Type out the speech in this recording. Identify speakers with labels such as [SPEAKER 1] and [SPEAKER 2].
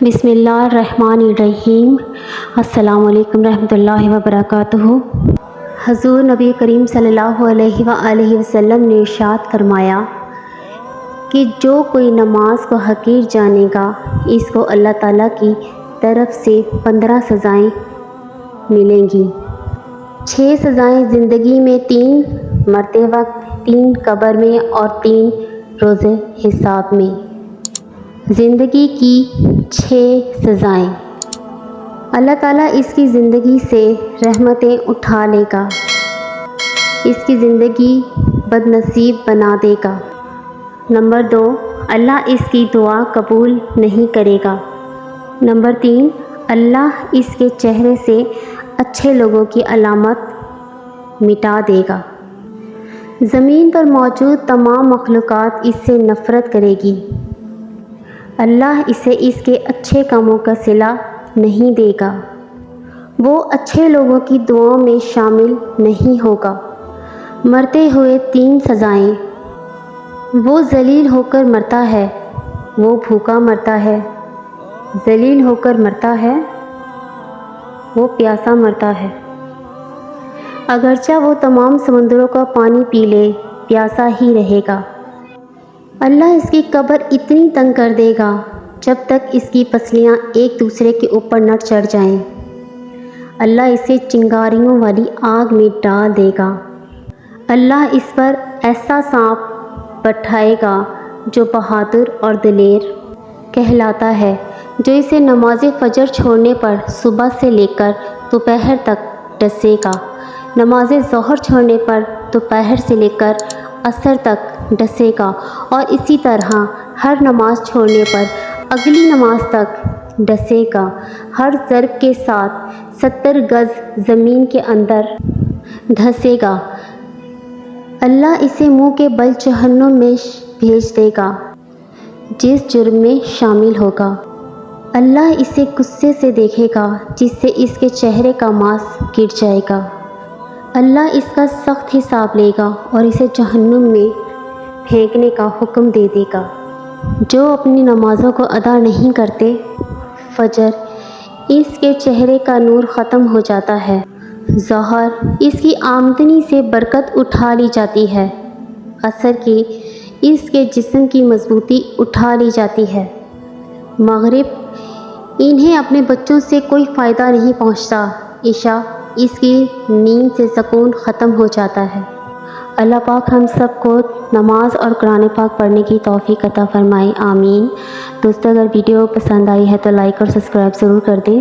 [SPEAKER 1] بسم اللہ الرحمن الرحیم۔ السلام علیکم رحمۃ اللہ وبرکاتہ۔ حضور نبی کریم صلی اللہ علیہ وآلہ وسلم نے ارشاد فرمایا کہ جو کوئی نماز کو حقیر جانے گا اس کو اللہ تعالیٰ کی طرف سے 15 سزائیں ملیں گی۔ 6 سزائیں زندگی میں، 3 مرتے وقت، 3 قبر میں اور 3 روز حساب میں۔ زندگی کی 6 سزائیں۔ اللہ تعالیٰ اس کی زندگی سے رحمتیں اٹھا لے گا، اس کی زندگی بد نصیب بنا دے گا۔ نمبر 2، اللہ اس کی دعا قبول نہیں کرے گا۔ نمبر 3، اللہ اس کے چہرے سے اچھے لوگوں کی علامت مٹا دے گا۔ زمین پر موجود تمام مخلوقات اس سے نفرت کرے گی۔ اللہ اسے اس کے اچھے کاموں کا صلہ نہیں دے گا۔ وہ اچھے لوگوں کی دعاؤں میں شامل نہیں ہوگا۔ مرتے ہوئے 3 سزائیں۔ وہ ذلیل ہو کر مرتا ہے، وہ بھوکا مرتا ہے، ذلیل ہو کر مرتا ہے، وہ پیاسا مرتا ہے۔ اگرچہ وہ تمام سمندروں کا پانی پی لے، پیاسا ہی رہے گا۔ اللہ اس کی قبر اتنی تنگ کر دے گا جب تک اس کی پسلیاں ایک دوسرے کے اوپر نہ چڑھ جائیں۔ اللہ اسے چنگاریوں والی آگ میں ڈال دے گا۔ اللہ اس پر ایسا سانپ بٹھائے گا جو بہادر اور دلیر کہلاتا ہے، جو اسے نماز فجر چھوڑنے پر صبح سے لے کر دوپہر تک ڈسے گا، نماز ظہر چھوڑنے پر دوپہر سے لے کر عصر تک ڈسے گا، اور اسی طرح ہر نماز چھوڑنے پر اگلی نماز تک ڈسے گا، ہر ضرب کے ساتھ 70 گز زمین کے اندر دھسے گا۔ اللہ اسے منہ کے بل جہنم میں بھیج دے گا جس جرم میں شامل ہوگا۔ اللہ اسے غصے سے دیکھے گا جس سے اس کے چہرے کا ماس گر جائے گا۔ اللہ اس کا سخت حساب لے گا اور اسے جہنم میں پھینکنے کا حکم دے دے گا۔ جو اپنی نمازوں کو ادا نہیں کرتے، فجر اس کے چہرے کا نور ختم ہو جاتا ہے، ظہر اس کی آمدنی سے برکت اٹھا لی جاتی ہے، عصر کی اس کے جسم کی مضبوطی اٹھا لی جاتی ہے، مغرب انہیں اپنے بچوں سے کوئی فائدہ نہیں پہنچتا، عشاء اس کی نیند سے سکون ختم ہو جاتا ہے۔ اللہ پاک ہم سب کو نماز اور قرآن پاک پڑھنے کی توفیق عطا فرمائے، آمین۔ دوستو اگر ویڈیو پسند آئی ہے تو لائک اور سبسکرائب ضرور کر دیں۔